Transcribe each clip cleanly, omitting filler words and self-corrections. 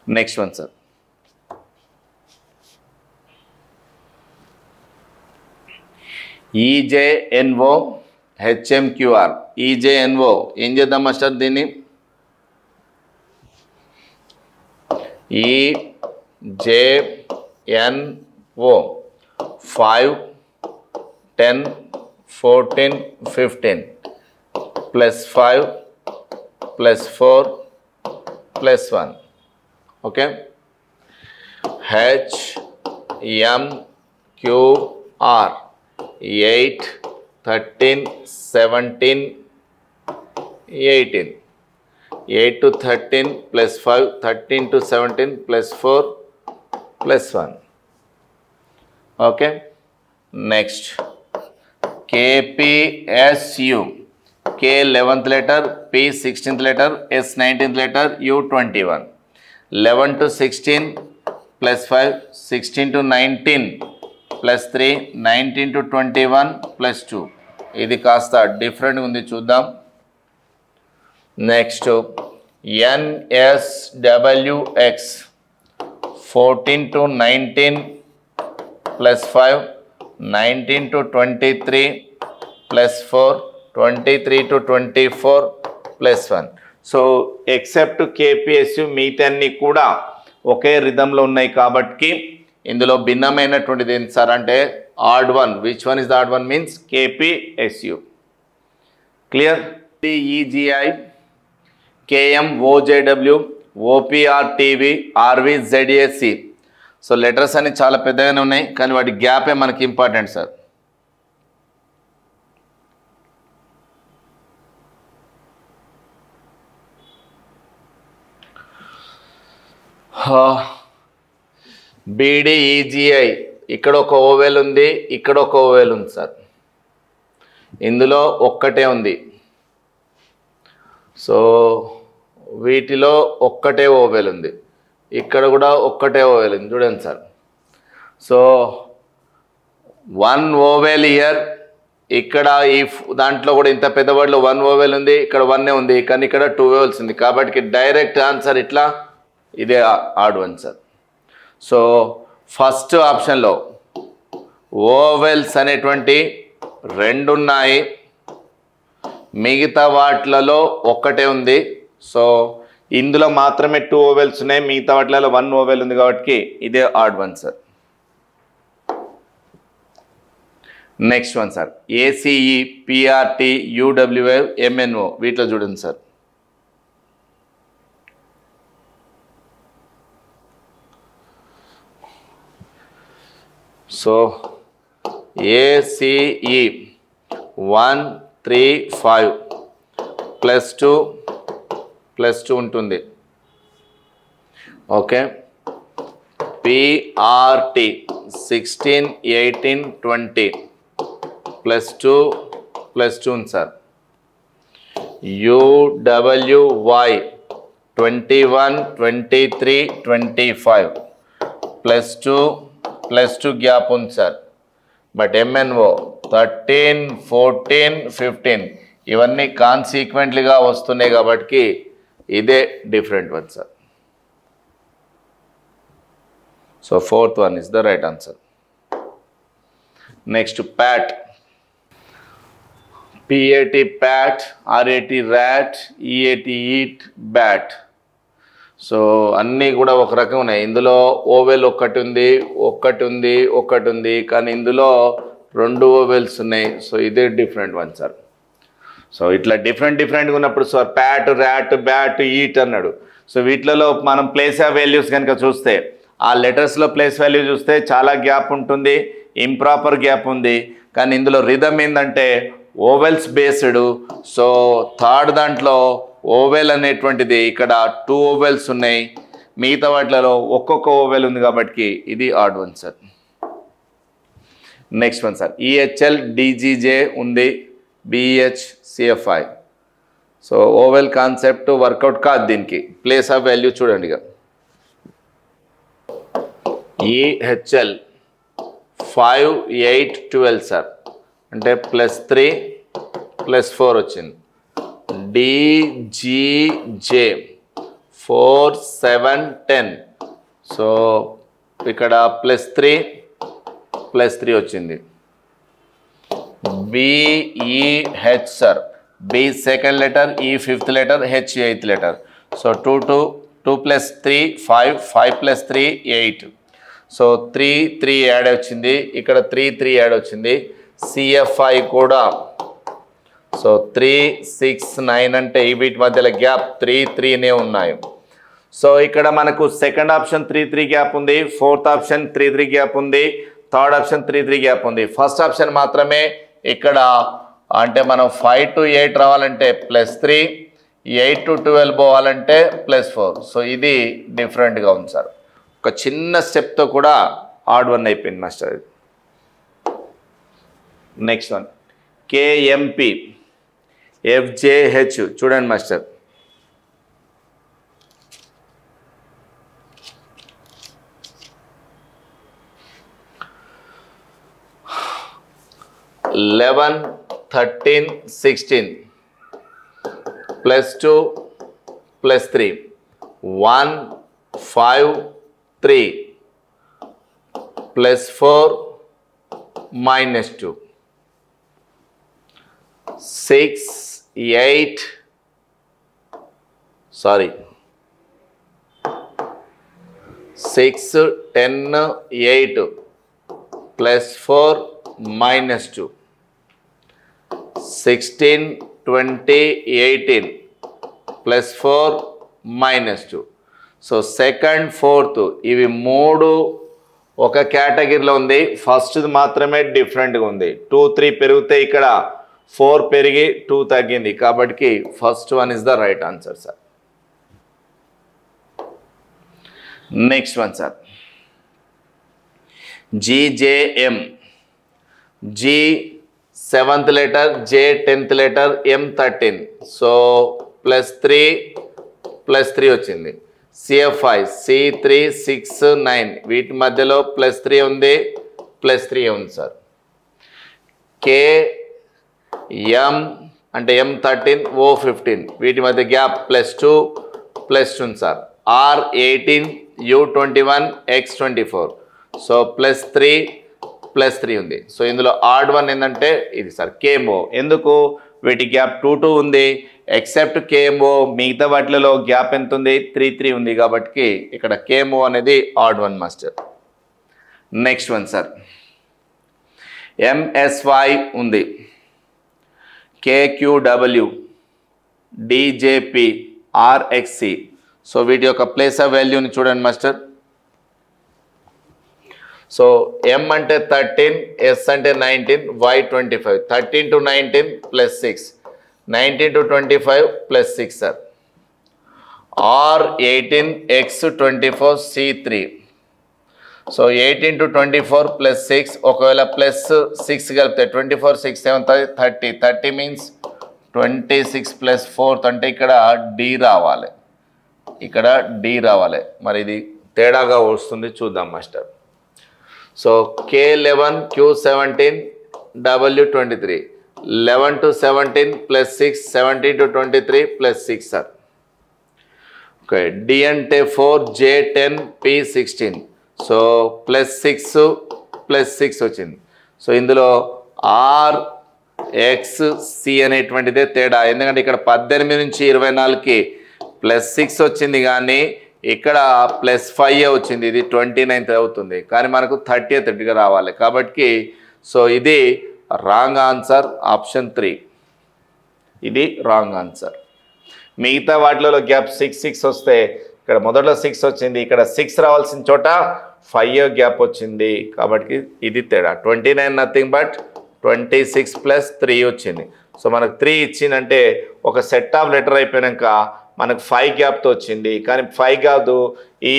Next one, sir. EJNO HMQR. EJNO. ఏం చేద్దాం master దీన్ని? EJNO 5, 10, 14, 15 plus 5 plus 4 plus 1. Okay. HMQR 8, 13, 17, 18. 8 to 13 plus 5, 13 to 17 plus 4 plus 1. Okay. Next. KPSU. K 11th letter, P 16th letter, S 19th letter, U 21. 11 to 16 plus 5, 16 to 19 plus 3, 19 to 21 plus 2. ఇది కాస్త different ఉంది చూద్దాం. Next NSWX 14 to 19 plus 5, 19 to 23 plus 4, 23 to 24 plus 1. So except KPSU మిగతాన్ని కూడా ఒకే రిథంలో ఉన్నాయి కాబట్టి ఇందులో భిన్నమైనటువంటిది ఏంటి sir అంటే odd one. Which one is the odd one means KPSU. Clear? EGI, KMOJW, OPRTV, RVZAC. So letters అన్ని చాలా పెద్దగానే ఉన్నాయి కానీ వాటి గ్యాపే మనకి ఇంపార్టెంట్ సార్. BDEGI ఇక్కడ ఒక ఓవెల్ ఉంది, ఇక్కడ ఒక ఓవెల్ ఉంది సార్. ఇందులో ఒక్కటే ఉంది. సో వీటిలో ఒక్కటే ఓవెల్ ఉంది, ఇక్కడ కూడా ఒక్కటే ఓవెల్ ఉంది. చూడండి సార్. సో 1 ఓవెల్ ఇయర్, ఇక్కడ ఈ దాంట్లో కూడా ఇంత పెద్ద వర్డ్లో 1 ఓవెల్ ఉంది, ఇక్కడ 1 ఉంది, కానీ ఇక్కడ 2 ఓవెల్స్ ఉంది. కాబట్టి డైరెక్ట్ ఆన్సర్ ఇట్లా ఇదే add one sir. So first ఆప్షన్లో ఓవెల్స్ అనేటువంటి 2 ఉన్నాయి, మిగతా వాటిలలో ఒక్కటే ఉంది. సో ఇందులో మాత్రమే 2 ఓవెల్స్ ఉన్నాయి, మిగతా వాటిలలో 1 ఓవెల్ ఉంది కాబట్టి ఇదే add one sir. Next one sir ACE, PRT, UWA, MNO. వీటిలో చూడండి సార్. సో ACE 1, 3, 5 +2 ఉంటుంది. ఓకే. PRT 16, 18, 20 +2 ఉంది సార్. UWY 21, 23, 25 +2 గ్యాప్ ఉంది సార్. బట్ MNO 13, 14, 15 ఇవన్నీ కాన్సీక్వెంట్లీగా వస్తున్నాయి కాబట్టి ఇదే different one sir. So 4th one is the right answer. Next PAT. PAT PAT, RAT rat, EAT eat, bat. So అన్నీ కూడా ఒక రకం ఉన్నాయి. ఇందులో ఓవెల్ ఒకటి ఉంది కానీ ఇందులో 2 ఓవెల్స్ ఉన్నాయి. సో ఇదే డిఫరెంట్ వన్ సార్. సో ఇట్లా డిఫరెంట్గా ఉన్నప్పుడు sir Pat, rat, bat, eat అన్నాడు. సో వీటిలలో మనం ప్లేస్ ఆఫ్ వాల్యూస్ కనుక చూస్తే ఆ లెటర్స్లో ప్లేస్ వాల్యూ చూస్తే చాలా గ్యాప్ ఉంటుంది, ఇంప్రాపర్ గ్యాప్ ఉంది. కానీ ఇందులో రిథమ్ ఏంటంటే ఓవెల్స్ బేస్డ్. సో థర్డ్ దాంట్లో ఓవెల్ అనేటువంటిది ఇక్కడ 2 ఓవెల్స్ ఉన్నాయి, మిగతా వాటిలలో ఒక్కొక్క ఓవెల్ ఉంది కాబట్టి ఇది odd one sir. Next one sir EHL, DGJ ఉంది, BH, CFI. So oval concept work out కాదు దీనికి. ప్లేస్ ఆఫ్ వాల్యూ చూడండి ఇక. EHL 5, 8, 12 సార్ అంటే +3 +4 వచ్చింది. DGJ 4 7 10. సో ఇక్కడ +3 వచ్చింది. BEH sir. B second letter, E fifth letter, H eighth letter. So 2 + 3 5, 5 + 3 8. So 3 add వచ్చింది, ఇక్కడ 3 యాడ్ వచ్చింది. CFI కూడా సో 3 6 9 అంటే వీటి మధ్యలో గ్యాప్ 3 ఉన్నాయి. సో ఇక్కడ మనకు సెకండ్ ఆప్షన్ 3 గ్యాప్ ఉంది, ఫోర్త్ ఆప్షన్ 3 గ్యాప్ ఉంది, థర్డ్ ఆప్షన్ 3 గ్యాప్ ఉంది. ఫస్ట్ ఆప్షన్ మాత్రమే ఇక్కడ అంటే మనం 5 to 8 రావాలంటే +3, 8 to 12 పోవాలంటే +4. సో ఇది డిఫరెంట్గా ఉంది సార్. ఒక చిన్న స్టెప్తో కూడా ఆడ్ వన్ అయిపోయింది master. Next one KMP FJH చూడండి master. +11 13 16 +2 +3 1 5 3 +4 -2 6 8 sorry 6 10 8 +4 -2 16 20 18 +4 -2. So second fourth ఇవి మూడు ఒక కేటగిరీలో ఉంది. ఫస్ట్ మాత్రమే డిఫరెంట్గా ఉంది. 2 3 పెరిగితే ఇక్కడ 4 పెరిగి 2 తగ్గింది, కాబట్టి first one is the right answer sir. Next one sir GJM. G seventh letter, J 10th letter, M 13. So +3 వచ్చింది. CFI C3 6 9 వీటి మధ్యలో +3 ఉంది, +3 ఉంది సార్. KM అంటే M 13 O 15 వీటి మధ్య గ్యాప్ +2 ఉంది sir. R 18 U 21 X 24. So +3 ఉంది. సో ఇందులో ఆడ్ వన్ ఏంటంటే ఇది సార్ KMO. ఎందుకు వీటి గ్యాప్ 2 2 ఉంది, ఎక్సెప్ట్ KMO మిగతా వాటిలో గ్యాప్ ఎంత ఉంది 3 3 ఉంది, కాబట్టి ఇక్కడ KMO అనేది odd one master. Next one sir MSY ఉంది, KQW DJP RXC. సో వీటి యొక్క ప్లేస్ ఆఫ్ వాల్యూని చూడండి మాస్టర్. సో M అంటే 13, S అంటే 19, Y 25. 13 to 19 +6, 19 to 25 +6 sir. R 18, X 24, C3. So 18 to 24 +6, ఒకవేళ +6 కలిపితే 24 6 7 30. 30 మీన్స్ 26 +4 అంటే ఇక్కడ D రావాలి. మరి ఇది తేడాగా వస్తుంది, చూద్దాం master. So K11 Q17 W 23, 11 to 17 +6, 17 to 23 +6 sir. Okay, D అంటే 4 J 10 P 16. సో +6 వచ్చింది. సో ఇందులో R X C అనేటువంటిదే తేడా, ఎందుకంటే ఇక్కడ 18 నుంచి 24కి +6 వచ్చింది, కానీ ఇక్కడ +5 వచ్చింది. ఇది 29th అవుతుంది, కానీ మనకు 30th రావాలి, కాబట్టి సో ఇది రాంగ్ ఆన్సర్. ఆప్షన్ 3 ఇది రాంగ్ ఆన్సర్. మిగతా వాటిలో గ్యాప్ 6 6 వస్తే ఇక్కడ మొదట్లో 6 వచ్చింది, ఇక్కడ 6 రావాల్సిన చోట 5 గ్యాప్ వచ్చింది, కాబట్టి ఇది తేడా. 29 నథింగ్ బట్ 26 + 3 వచ్చింది. సో మనకు 3 ఇచ్చిందంటే ఒక సెట్ ఆఫ్ లెటర్ అయిపోయాక మనకు 5 గ్యాప్తో వచ్చింది, కానీ 5 కాదు, ఈ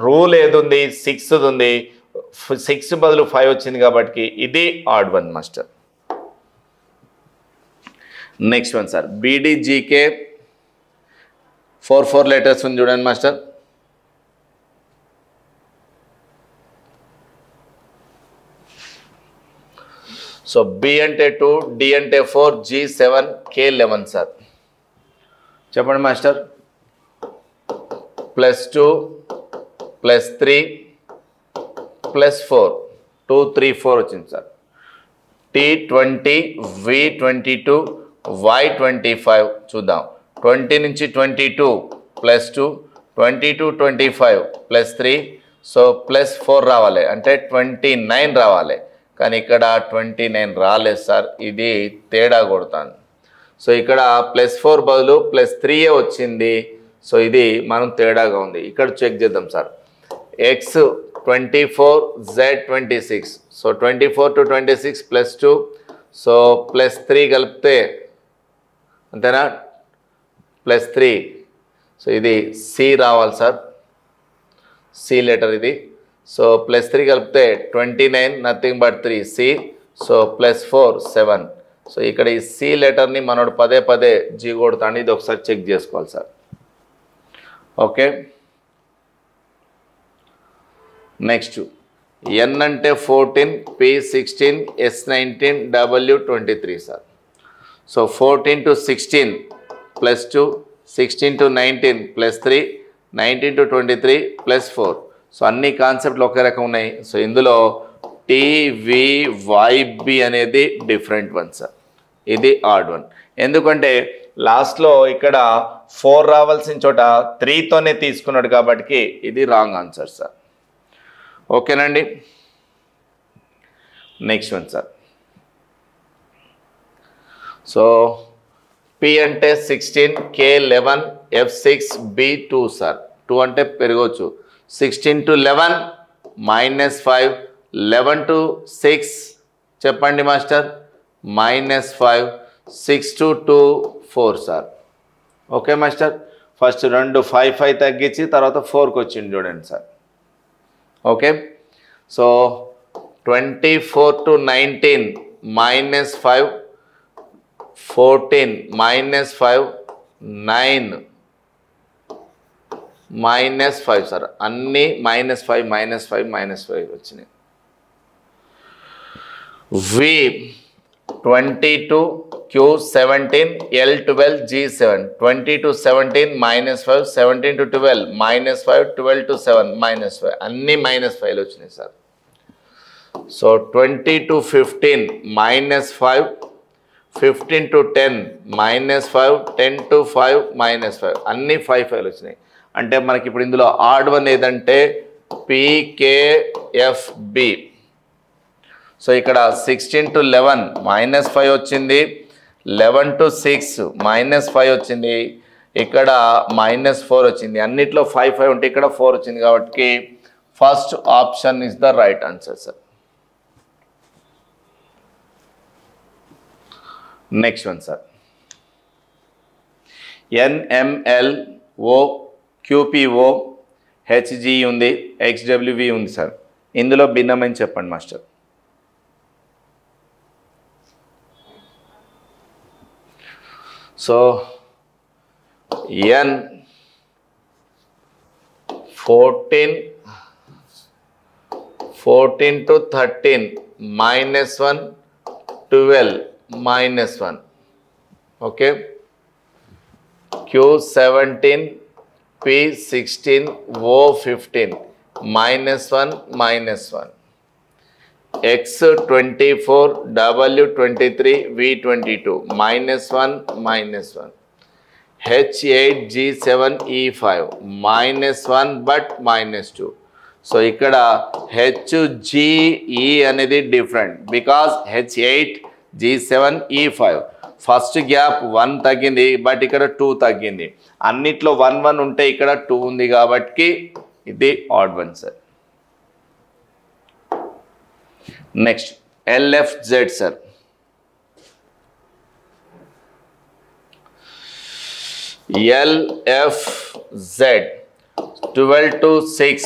రూల్ ఏదుంది 6 ఉంది, 6 బదులు 5 వచ్చింది, కాబట్టి ఇది odd one master. Next one sir BDGK 4 letters ఉంది చూడండి మాస్టర్. సో B అంటే 2, D అంటే 4, G 7, K 11 సార్. చెప్పండి మాస్టర్. +2 +3 +4 2 3 4 వచ్చింది సార్. T20 V22 Y25 చూద్దాం. 20 నుంచి 22 +2 22 25 +3 సో +4 రావాలి, అంటే 29 రావాలి. కానీ ఇక్కడ 29 రాలేదు సార్, ఇది తేడా కొడతాను. సో ఇక్కడ +4 బదులు +3 వచ్చింది. సో ఇది మనం తేడాగా ఉంది. ఇక్కడ చెక్ చేద్దాం sir. X 24 Z 26 so 24 to 26 +2 so +3 కలిపితే అంతేనా +3 సో ఇది సి రావాలి సార్, సి లెటర్ ఇది. సో +3 కలిపితే 29 nothing but 3 C so +4 7. So ఇక్కడ ఈ సి లెటర్ని మనోడు పదే పదే జీ కొడతాను, ఇది ఒకసారి చెక్ చేసుకోవాలి సార్. ఓకే, నెక్స్ట్ ఎన్ అంటే 14 P 16 S 19 W 23 sir. So 14 to 16 +2 16 to 19 +3 19 to 23 +4. So అన్ని కాన్సెప్ట్లు ఒకే రకం ఉన్నాయి. సో ఇందులో TVYB అనేది డిఫరెంట్ వన్ సార్, ఇది ఆడ్ వన్. ఎందుకంటే లాస్ట్లో ఇక్కడ 4 రావాల్సిన చోట 3తోనే తీసుకున్నాడు కాబట్టి ఇది రాంగ్ ఆన్సర్ సార్. ఓకేనండి, next one sir. So P అంటే 16 K 11 F 6 B 2 సార్. 2 అంటే పెరగవచ్చు. 16 to 11 -5 11 to 6 చెప్పండి master -5 6 to 2 4 sir. Okay master, first రెండు 5 5 తగ్గించి తర్వాత 4కి వచ్చింది చూడండి sir. Okay, so 24 to 19 -5 14 -5 9 -5 sir. అన్నీ -5 -5 -5 వచ్చినాయి. V 22 Q 17 L 12 G 7 20 to 17 -5 17 to 12 -5 12 to 7 -5 అన్నీ -5 వచ్చినాయి sir. So 20 to 15 -5 15 to 10 -5 10 to 5 -5 అన్నీ 5 5 వచ్చినాయి. అంటే మనకి ఇప్పుడు ఇందులో ఆడ్ వన్ ఏదంటే PKFB. సో ఇక్కడ 16 to 11 -5 వచ్చింది, 11 to 6 -5 వచ్చింది, ఇక్కడ -4 వచ్చింది. అన్నిట్లో 5 5 ఉంటే ఇక్కడ 4 వచ్చింది కాబట్టి first option is the right answer sir. Next one sir. NMLO QPO HG ఉంది, XWV ఉంది సార్. ఇందులో భిన్నమని చెప్పండి master. So N 14 to 13 -1 12 -1. Okay, Q 17 P 16 O 15 -1 -1. X 24 W 23 V 22 -1 -1. H 8 G 7 E 5 -1 but -2. So ఇక్కడ H G E అనేది different because H 8 G 7 E 5 first gap 1 తగ్గింది but ఇక్కడ 2 తగ్గింది. అన్నిట్లో 1 1 ఉంటే ఇక్కడ 2 ఉంది కాబట్టి ఇది odd one sir. Next LFZ sir. LFZ 12 to 6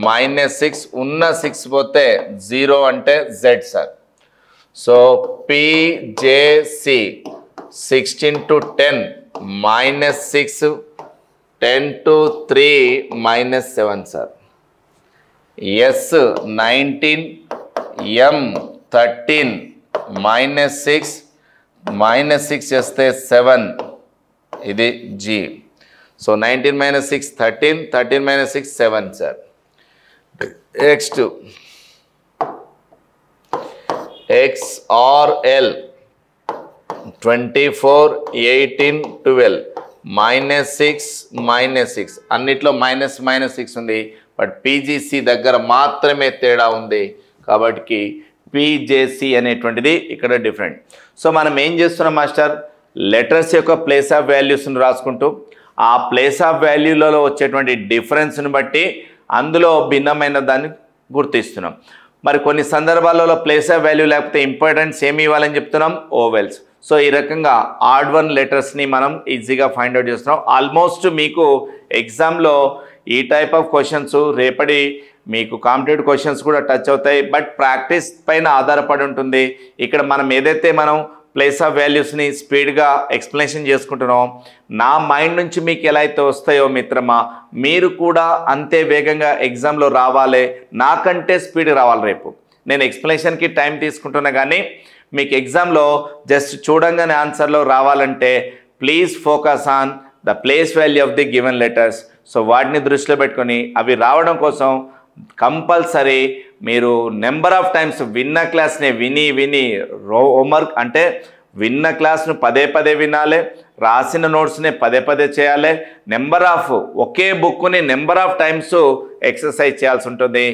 -6 ఉన్న 6 పోతే 0 అంటే Z sir. So PJC 16 to 10 -6 10 to 3 -7 sir. S 19 M 13 -6 -6 చేస్తే 7 ఇది G. So 19 minus 6 13, 13 minus 6 7 sir. Next XRL 24, 18, 12 -6 అన్నిట్లో -6 ఉంది. బట్ PGC దగ్గర మాత్రమే తేడా ఉంది కాబట్టి PJC అనేటువంటిది ఇక్కడ డిఫరెంట్. సో మనం ఏం చేస్తున్నాం మాస్టర్, లెటర్స్ యొక్క ప్లేస్ ఆఫ్ వాల్యూస్ని రాసుకుంటూ ఆ ప్లేస్ ఆఫ్ వాల్యూలలో వచ్చేటువంటి డిఫరెన్స్ని బట్టి అందులో భిన్నమైన దాన్ని గుర్తిస్తున్నాం. మరి కొన్ని సందర్భాలలో ప్లేస్ ఆఫ్ వాల్యూ లేకపోతే ఇంపార్టెన్స్ ఏమి ఇవ్వాలని చెప్తున్నాం, ఓవెల్స్. సో ఈ రకంగా ఆడ్ వన్ లెటర్స్ని మనం ఈజీగా ఫైండ్ అవుట్ చేస్తున్నాం. ఆల్మోస్ట్ మీకు ఎగ్జామ్లో ఈ టైప్ ఆఫ్ క్వశ్చన్స్ రేపటి మీకు కాంపిటేటివ్ క్వశ్చన్స్ కూడా టచ్ అవుతాయి. బట్ ప్రాక్టీస్ పైన ఆధారపడి ఉంటుంది. ఇక్కడ మనం ఏదైతే మనం ప్లేస్ ఆఫ్ వాల్యూస్ని స్పీడ్గా ఎక్స్ప్లెనేషన్ చేసుకుంటున్నాం, నా మైండ్ నుంచి మీకు ఎలా అయితే వస్తాయో మిత్రమా, మీరు కూడా అంతే వేగంగా ఎగ్జామ్లో రావాలి, నాకంటే స్పీడ్ రావాలి. రేపు నేను ఎక్స్ప్లెనేషన్కి టైం తీసుకుంటున్నా కానీ మీకు ఎగ్జామ్లో జస్ట్ చూడంగానే ఆన్సర్లో రావాలంటే please focus on the place value of the given letters. So వాటిని దృష్టిలో పెట్టుకొని అవి రావడం కోసం కంపల్సరీ మీరు నెంబర్ ఆఫ్ టైమ్స్ విన్న క్లాస్ని విని హోంవర్క్ అంటే విన్న క్లాస్ను పదే వినాలి, రాసిన నోట్స్ని పదే చేయాలి. నెంబర్ ఆఫ్ ఒకే బుక్ని నెంబర్ ఆఫ్ టైమ్స్ ఎక్సర్సైజ్ చేయాల్సి ఉంటుంది.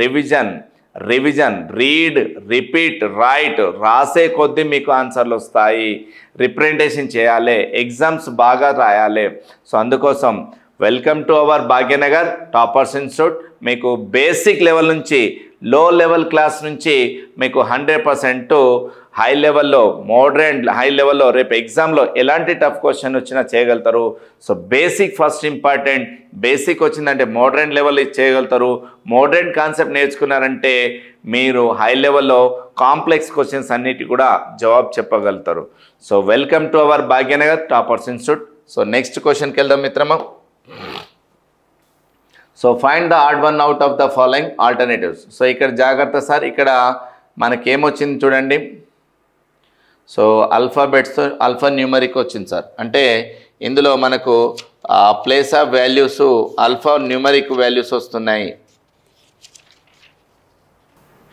రివిజన్ రీడ్ రిపీట్ రైట్ రాసే కొద్దీ మీకు ఆన్సర్లు వస్తాయి. రిప్రజెంటేషన్ చేయాలి, ఎగ్జామ్స్ బాగా రాయాలి. సో అందుకోసం welcome to our Bhagyanagar toppers institute. మీకు బేసిక్ లెవెల్ నుంచి లో లెవెల్ క్లాస్ నుంచి మీకు 100% హై లెవెల్లో మోడరేట్ హై లెవెల్లో రేపు ఎగ్జామ్లో ఎలాంటి టఫ్ క్వశ్చన్ వచ్చినా చేయగలుగుతారు. So basic first important. Basic వచ్చిందంటే మోడరేట్ లెవెల్ చేయగలుగుతారు. మోడరేట్ కాన్సెప్ట్ నేర్చుకున్నారంటే మీరు హై లెవెల్లో కాంప్లెక్స్ క్వశ్చన్స్ అన్నిటి కూడా జవాబు చెప్పగలుగుతారు. So welcome to our Bhagyanagar toppers institute. So next క్వశ్చన్కి వెళ్దాం మిత్రమా. So find the odd one out of the following alternatives. So ఇక్కడ జాగ్రత్త సార్, ఇక్కడ మనకేమొచ్చింది చూడండి. సో ఆల్ఫాబెట్స్ ఆల్ఫా న్యూమరిక్ వచ్చింది సార్. అంటే ఇందులో మనకు place of values alpha numeric values వస్తున్నాయి.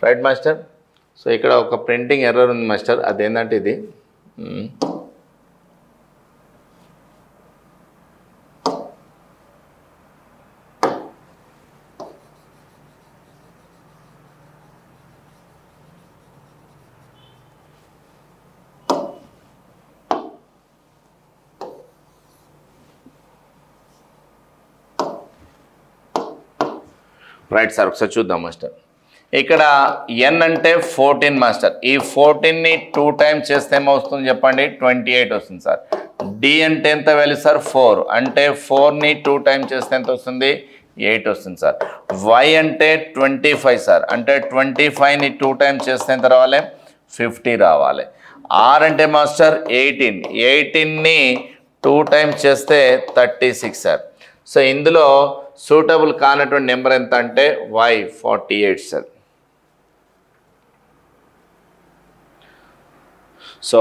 Right master. సో ఇక్కడ ఒక ప్రింటింగ్ ఎర్రర్ ఉంది మాస్టర్, అదేంటంటే ఇది రైట్ సార్. ఒకసారి చూద్దాం మాస్టర్. ఇక్కడ n అంటే 14 మాస్టర్. ఈ 14ని 2 టైమ్స్ చేస్తే ఏమవుతుంది చెప్పండి, 28 వస్తుంది సార్. d అంటే ఎంత వాల్యూ సార్, 4 అంటే 4ని 2 టైమ్స్ చేస్తే ఎంత వస్తుంది, 8 వస్తుంది సార్. y అంటే 25 సార్. అంటే 25ని 2 టైమ్స్ చేస్తే ఎంత రావాలి, 50 రావాలి. r అంటే మాస్టర్ 18ని 2 టైమ్స్ చేస్తే 36 సార్. సో ఇందులో సూటబుల్ కానటువంటి నెంబర్ ఎంత అంటే y 48 sir. So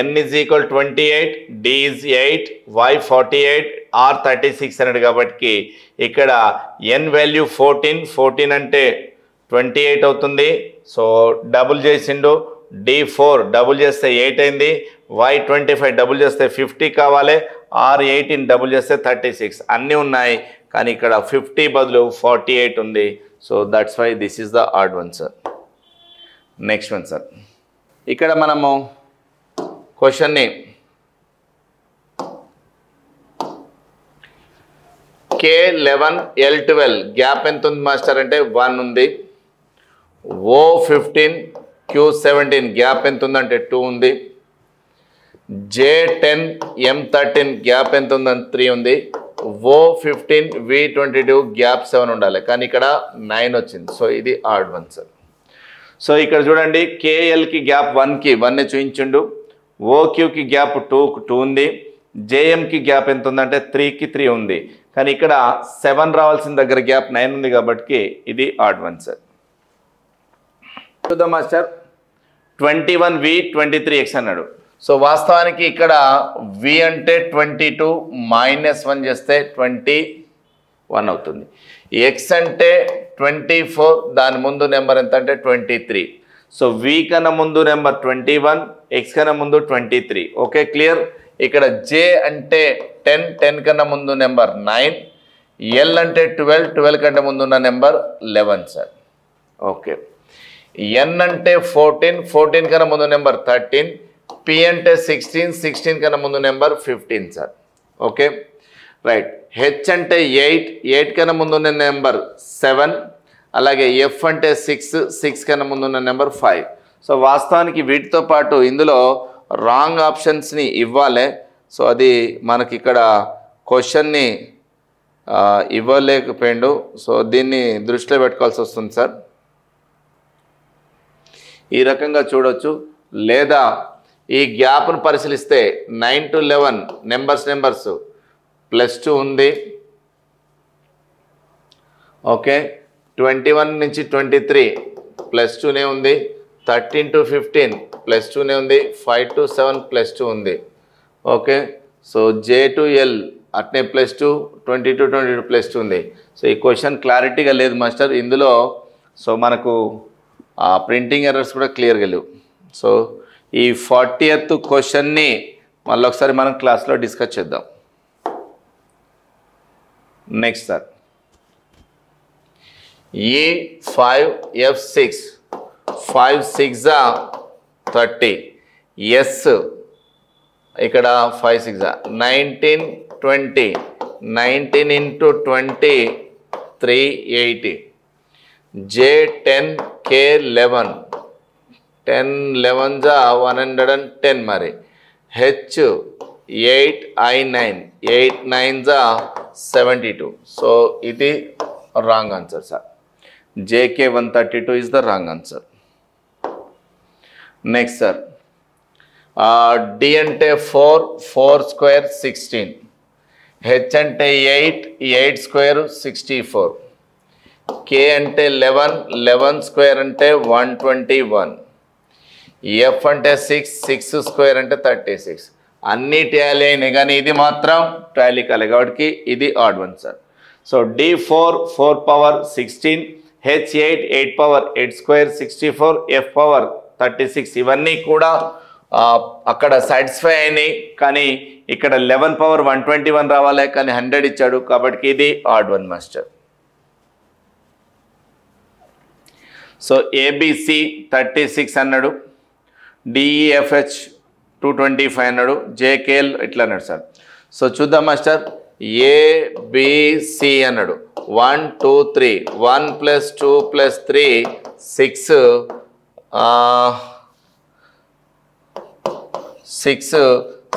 n is equal 28, d is 8, y 48, r 36 అన్నాడు కాబట్టి ఇక్కడ n వాల్యూ 14 అంటే 28 అవుతుంది. సో డబుల్ చేసిండు, d 4 డబుల్ చేస్తే 8 అయింది, y 25 డబుల్ చేస్తే 50 కావాలి, r 18 డబుల్ చేస్తే 36 అన్నీ ఉన్నాయి. కానీ ఇక్కడ 50 బదులు 48 ఉంది. So that's why this is the odd one sir. Next one sir. ఇక్కడ మనము క్వశ్చన్ని K11 L12 గ్యాప్ ఎంత ఉంది మాస్టర్ అంటే 1 ఉంది. O15 Q17 గ్యాప్ ఎంత ఉందంటే 2 ఉంది. J10 M13 గ్యాప్ ఎంత ఉందని 3 ఉంది. O15 V22 గ్యాప్ 7 ఉండాలి, కానీ ఇక్కడ 9 వచ్చింది. సో ఇది ఆడ్ వన్ సార్. సో ఇక్కడ చూడండి, KLకి గ్యాప్ 1కి 1 చూపించిండు, OQకి గ్యాప్ 2 ఉంది, JMకి గ్యాప్ ఎంత ఉందంటే 3కి 3 ఉంది, కానీ ఇక్కడ 7 రావాల్సిన దగ్గర గ్యాప్ 9 ఉంది కాబట్టి ఇది ఆడ్ వన్ సార్. చూద్దాం మాస్టర్. 21V 23X అన్నాడు. సో వాస్తవానికి ఇక్కడ v అంటే 22 -1 చేస్తే 21 అవుతుంది. x అంటే 24, దాని ముందు నెంబర్ ఎంత అంటే 23. సో v కన్నా ముందు నెంబర్ 21, x కన్నా ముందు 23. Okay, clear. ఇక్కడ j అంటే 10, 10 కన్నా ముందు నెంబర్ 9, l అంటే 12, 12 కంటే ముందు ఉన్న నెంబర్ 11 సార్. ఓకే, n అంటే 14, 14 కన్నా ముందు నెంబర్ 13, p అంటే 16, 16 కన్నా ముందు number 15 sir. Okay, right. h అంటే 8, 8 కన్నా ముందు ఉన్న నెంబర్ 7, అలాగే f అంటే 6, 6 కన్నా ముందు ఉన్న నెంబర్ 5. సో వాస్తవానికి వీటితో పాటు ఇందులో రాంగ్ ఆప్షన్స్ని ఇవ్వాలి. సో అది మనకి ఇక్కడ క్వశ్చన్ని ఇవ్వలేకపోయిండు. సో దీన్ని దృష్టిలో పెట్టుకోవాల్సి వస్తుంది సార్. ఈ రకంగా చూడొచ్చు. లేదా ఈ గ్యాప్ను పరిశీలిస్తే 9 to 11 నెంబర్స్ +2 ఉంది. ఓకే, 21 నుంచి 23 +2నే ఉంది. 13 to 15 +2నే ఉంది. 5 to 7 +2 ఉంది. Okay, so j to l అట్నే +2, 20 to 22 +2 ఉంది. సో ఈ క్వశ్చన్ క్లారిటీగా లేదు మాస్టర్ ఇందులో. సో మనకు ప్రింటింగ్ ఎర్రర్స్ కూడా క్లియర్గా లేవు. సో ఈ 40th క్వశ్చన్ని మళ్ళీ ఒకసారి మనం క్లాస్లో డిస్కస్ చేద్దాం. నెక్స్ట్ సార్, E5F6, 5 6 30, S ఇక్కడ 5 6 19 20, 19 into 20 380, J10 K11, 10 11 110 మరి, H 8 I9, 8 9 72. సో ఇది wrong answer sir. JK 132 is the wrong answer. Next sir, D అంటే 4, 4 square 16, H అంటే 8, 8 square 64, K అంటే 11, 11 square అంటే 121, F అంటే 6, 6 square అంటే 36. అన్ని టాలీ అయినాయి కానీ ఇది మాత్రం టాలీ కాలే కాబట్టి ఇది odd one sir. So D4 4 power 16, H8 8 power 8 square 64, F power 36 ఇవన్నీ కూడా అక్కడ సాటిస్ఫై అయినాయి. కానీ ఇక్కడ 11 power 121 రావాలి కానీ 100 ఇచ్చాడు కాబట్టి ఇది odd one master. So ABC 36 అన్నాడు, DEFH 225 అన్నాడు, JKL ఇట్లా అన్నాడు సార్. సో చూద్దాం మాస్టర్. ABC అన్నాడు 1 2 3, 1 + 2 + 3 6,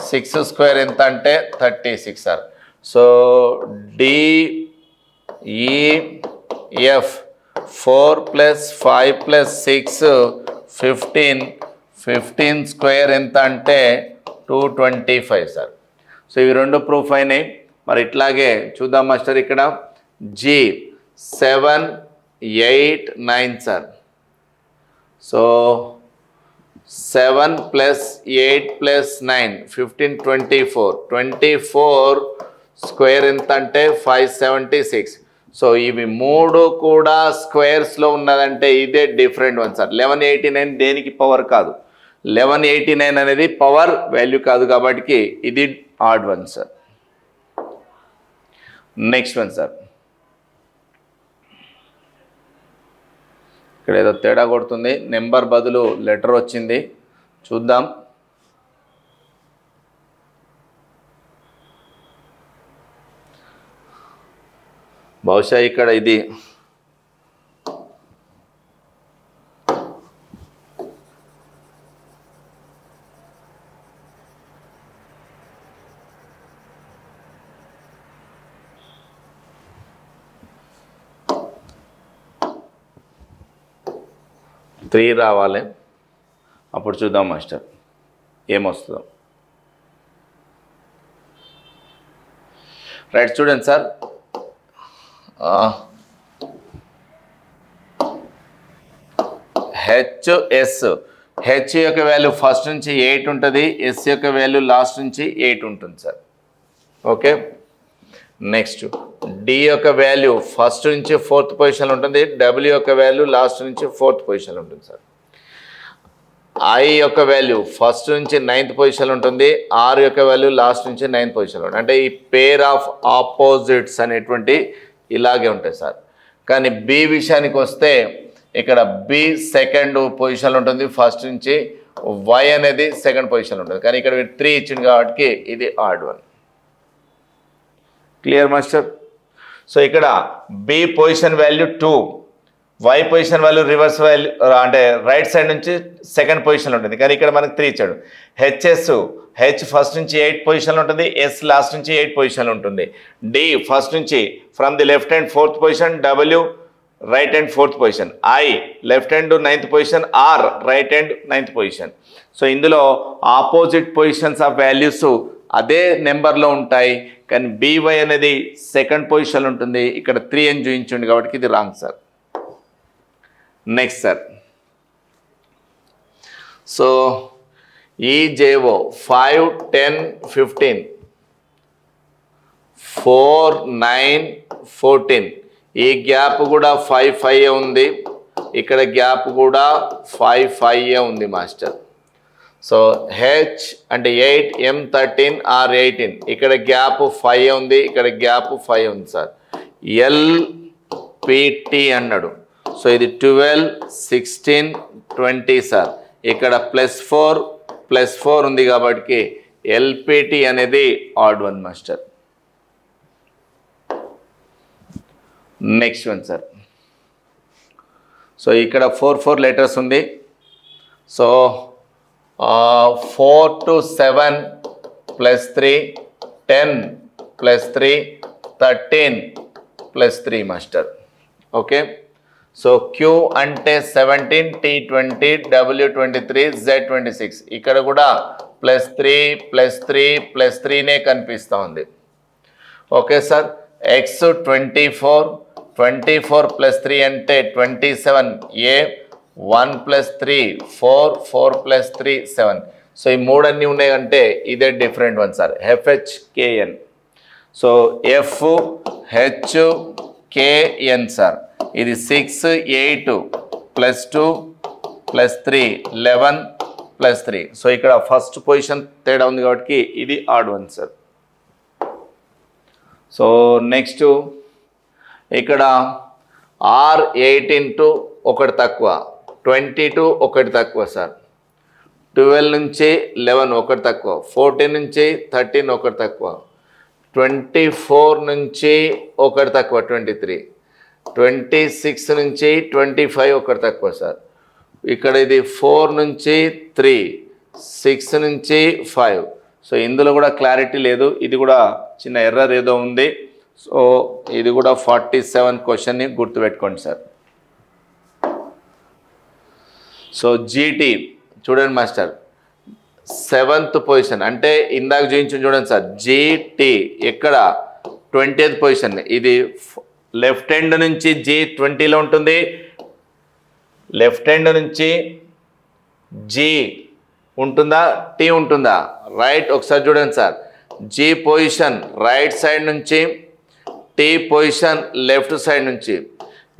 6 స్క్వేర్ ఎంత అంటే 36 సార్. సో DEF 4 + 5 + 6 15, 15 స్క్వేర్ ఎంత అంటే 225 సార్. సో ఇవి రెండు ప్రూఫ్ అయినాయి. మరి ఇట్లాగే చూద్దాం మాస్టర్. ఇక్కడ G 7 8 9 సార్. సో 7 + 8 + 9 15 24, 24 స్క్వేర్ ఎంత అంటే 576. సో ఇవి మూడు కూడా స్క్వేర్స్లో ఉన్నదంటే ఇదే డిఫరెంట్ వన్ సార్. 1189 దేనికి పవర్ కాదు, 1189 అనేది పవర్ వాల్యూ కాదు కాబట్టి ఇది odd one sir. Next one sir. ఇక్కడ ఏదో తేడా కొడుతుంది, నెంబర్ బదులు లెటర్ వచ్చింది, చూద్దాం. బహుశా ఇక్కడ ఇది త్రీ రావాలి. అప్పుడు చూద్దాం మాస్టర్ ఏమొస్తుందో. రైట్ చూడండి సార్. HS హెచ్ యొక్క వాల్యూ ఫస్ట్ నుంచి 8 ఉంటుంది, ఎస్ యొక్క వాల్యూ లాస్ట్ నుంచి 8 ఉంటుంది సార్. ఓకే, నెక్స్ట్ డి యొక్క వాల్యూ ఫస్ట్ నుంచి 4th పొజిషన్ ఉంటుంది, డబ్ల్యూ యొక్క వాల్యూ లాస్ట్ నుంచి 4th పొజిషన్ ఉంటుంది సార్. ఐ యొక్క వాల్యూ ఫస్ట్ నుంచి 9th పొజిషన్ ఉంటుంది, ఆర్ యొక్క వాల్యూ లాస్ట్ నుంచి 9th పొజిషన్ ఉంటుంది. అంటే ఈ పేర్ ఆఫ్ ఆపోజిట్స్ అనేటువంటి ఇలాగే ఉంటాయి సార్. కానీ బి విషయానికి వస్తే ఇక్కడ బి సెకండ్ పొజిషన్లో ఉంటుంది ఫస్ట్ నుంచి, వై అనేది సెకండ్ పొజిషన్లో ఉంటుంది. కానీ ఇక్కడ 3 ఇచ్చింది కాబట్టి ఇది odd one. Clear master? So ఇక్కడ B position value 2, Y position value reverse value అంటే రైట్ సైడ్ నుంచి సెకండ్ పొజిషన్లో ఉంటుంది. కానీ ఇక్కడ మనకు 3 ఇచ్చాడు. హెచ్ ఫస్ట్ నుంచి 8 పొజిషన్లో ఉంటుంది, ఎస్ లాస్ట్ నుంచి 8 పొజిషన్లో ఉంటుంది. డి ఫస్ట్ నుంచి from the left hand 4th position, W right hand 4th position, I left hand 9th position, R right hand 9th position. So ఇందులో ఆపోజిట్ పొజిషన్స్ ఆఫ్ వాల్యూస్ అదే నెంబర్లో ఉంటాయి, కానీ బీవై అనేది సెకండ్ పొజిషన్లో ఉంటుంది. ఇక్కడ 3 అని చూపించండి కాబట్టి ఇది wrong sir. Next sir, so ఈజేఓ 5, 10, 15, 4, 9, 14 ఈ గ్యాప్ కూడా 5, 5 ఉంది. ఇక్కడ గ్యాప్ కూడా 5, 5 ఉంది మాస్టర్. సో హెచ్ అంటే 8, ఎం 13, ఆర్ 18 ఇక్కడ గ్యాప్ 5 ఉంది, ఇక్కడ గ్యాప్ 5 ఉంది సార్. ఎల్పిటి అన్నాడు. సో ఇది 12, 16, 20 సార్. ఇక్కడ +4 ఉంది కాబట్టి ఎల్పిటి అనేది odd one master. Next one sir. So ఇక్కడ 4 లెటర్స్ ఉంది. So 4 to 7 +3, 10 +3, 13 +3 master. Okay, so Q అంటే 17, టీ 20, డబ్ల్యూ 23, జెడ్ 26 ఇక్కడ కూడా +3 కనిపిస్తూ ఉంది. Okay sir. ఎక్స్ 24 +3 అంటే 27, ఏ 1 + 3 4 + 3 7. సో ఈ 3 అన్నీ ఉన్నాయంటే ఇదే different one sir. FHKN. So FHKN sir. ఇది 6, 8 +2 +3 11 +3. సో ఇక్కడ ఫస్ట్ పొజిషన్ తేడా ఉంది కాబట్టి ఇది odd one sir. So next ఇక్కడ ఆర్ 18 to 1 తక్కువ, 22 1 తక్కువ సార్. 12 నుంచి 11 1 తక్కువ, 14 నుంచి 13 1 తక్కువ, 24 నుంచి 1 తక్కువ 23, 26 నుంచి 25 1 తక్కువ సార్. ఇక్కడ ఇది 4 నుంచి 3, 6 నుంచి 5. సో ఇందులో కూడా క్లారిటీ లేదు, ఇది కూడా చిన్న ఎర్రర్ ఏదో ఉంది. సో ఇది కూడా 47 క్వశ్చన్ని గుర్తుపెట్టుకోండి సార్. సో జీటీ చూడండి మాస్టర్, 7th పొజిషన్ అంటే ఇందాక చూపించి చూడండి సార్. జీటీ ఎక్కడ 20th పొజిషన్. ఇది లెఫ్ట్ హ్యాండ్ నుంచి G20లో ఉంటుంది, లెఫ్ట్ హ్యాండ్ నుంచి జీ ఉంటుందా, టీ ఉంటుందా? రైట్. ఒకసారి చూడండి sir. G position right side నుంచి, టీ పొజిషన్ లెఫ్ట్ సైడ్ నుంచి.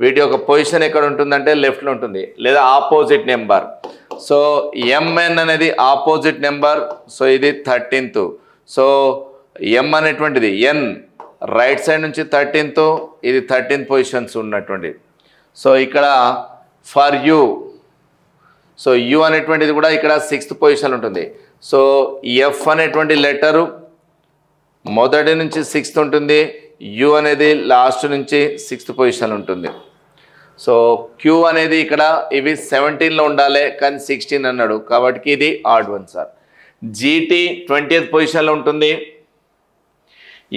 వీటి యొక్క పొజిషన్ ఎక్కడ ఉంటుందంటే లెఫ్ట్లో ఉంటుంది, లేదా ఆపోజిట్ నెంబర్. సో ఎంఎన్ అనేది ఆపోజిట్ నెంబర్. సో ఇది 13th. సో ఎం అనేటువంటిది ఎన్ రైట్ సైడ్ నుంచి 13th, ఇది 13th పొజిషన్స్ ఉన్నటువంటి. సో ఇక్కడ ఫర్ యూ, సో యు అనేటువంటిది కూడా ఇక్కడ 6th పొజిషన్ ఉంటుంది. సో ఎఫ్ అనేటువంటి లెటరు మొదటి నుంచి 6th ఉంటుంది, యు అనేది లాస్ట్ నుంచి 6th పొజిషన్ ఉంటుంది. సో క్యూ అనేది ఇక్కడ ఇవి 17లో ఉండాలి, కానీ 16 అన్నాడు కాబట్టి ఇది odd one sir. GT 20th పొజిషన్లో ఉంటుంది,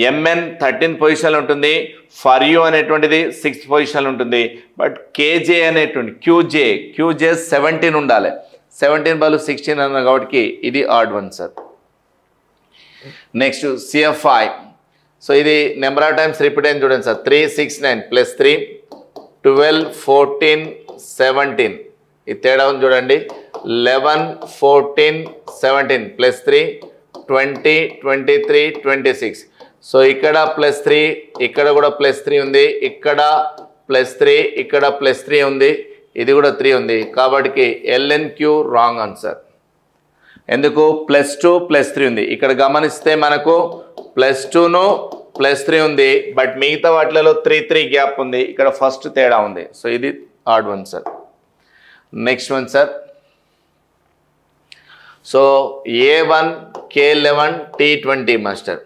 ఎంఎన్ 13th పొజిషన్లో ఉంటుంది, ఫర్ యూ అనేటువంటిది 6th పొజిషన్లో ఉంటుంది. బట్ కేజే అనేటువంటి క్యూజే 17 ఉండాలి, 17 బదులు 16 అన్నారు కాబట్టి ఇది odd one sir. Next CFI. So ఇది నెంబర్ ఆఫ్ టైమ్స్ రిపీట్ అయింది చూడండి సార్. 3, 6, 9 +3 12, 14, 17 ఇది తేడా ఉంది చూడండి. 11 14 17 ప్లస్ 3 20 23 26. సో ఇక్కడ ప్లస్ 3, ఇక్కడ కూడా ప్లస్ 3 ఉంది, ఇక్కడ ప్లస్ 3, ఇక్కడ ప్లస్ 3 ఉంది, ఇది కూడా 3 ఉంది. కాబట్టి LNQ రాంగ్ ఆన్సర్. ఎందుకు? ప్లస్ 2 ప్లస్ 3 ఉంది. ఇక్కడ గమనిస్తే మనకు ప్లస్ 2ను ప్లస్ 3 ఉంది, బట్ మిగతా వాటిలలో 3 గ్యాప్ ఉంది. ఇక్కడ ఫస్ట్ తేడా ఉంది. సో ఇది odd one sir. Next one sir. So A1 K11 T20 master.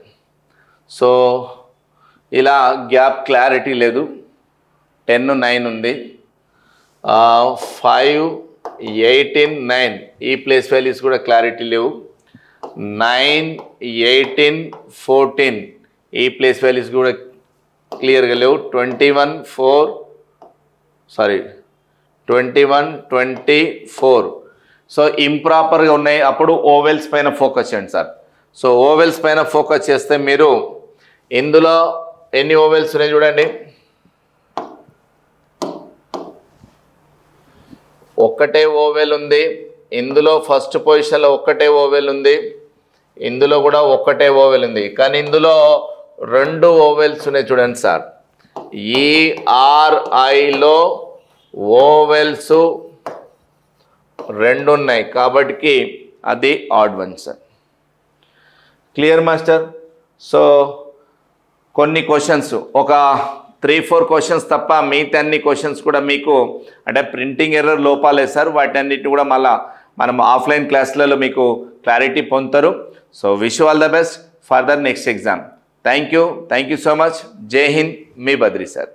So ఇలా గ్యాప్ క్లారిటీ లేదు. 10 9 ఉంది, 5 18 9 ఈ ప్లేస్ వాల్యూస్ కూడా క్లారిటీ లేవు. 9 18 14 ఈ ప్లేస్ వాల్యూస్ కూడా క్లియర్గా లేవు. 21 24. సో ఇంప్రాపర్గా ఉన్నాయి. అప్పుడు ఓవెల్స్ పైన ఫోకస్ చేయండి సార్. సో ఓవెల్స్ పైన ఫోకస్ చేస్తే మీరు ఇందులో ఎన్ని ఓవెల్స్ ఉన్నాయి చూడండి. ఒక్కటే ఓవెల్ ఉంది. ఇందులో ఫస్ట్ పొజిషన్లో ఒక్కటే ఓవెల్ ఉంది, ఇందులో కూడా ఒక్కటే ఓవెల్ ఉంది. కానీ ఇందులో 2 ఓవెల్స్ ఉన్నాయి చూడండి సార్. ERIలో ఓవెల్స్ 2 ఉన్నాయి కాబట్టి అది add one sir. Clear master? So కొన్ని క్వశ్చన్స్, ఒక 3-4 క్వశ్చన్స్ తప్ప మిగతా అన్ని క్వశ్చన్స్ కూడా మీకు అంటే ప్రింటింగ్ ఎర్రర్ లోపాలే సార్. వాటన్నిటిని కూడా మళ్ళీ మనం ఆఫ్లైన్ క్లాసులలో మీకు క్లారిటీ పొందుతారు. So wish you all the best for the next exam. Thank you so much. జై హింద్, మీ బద్రి సార్.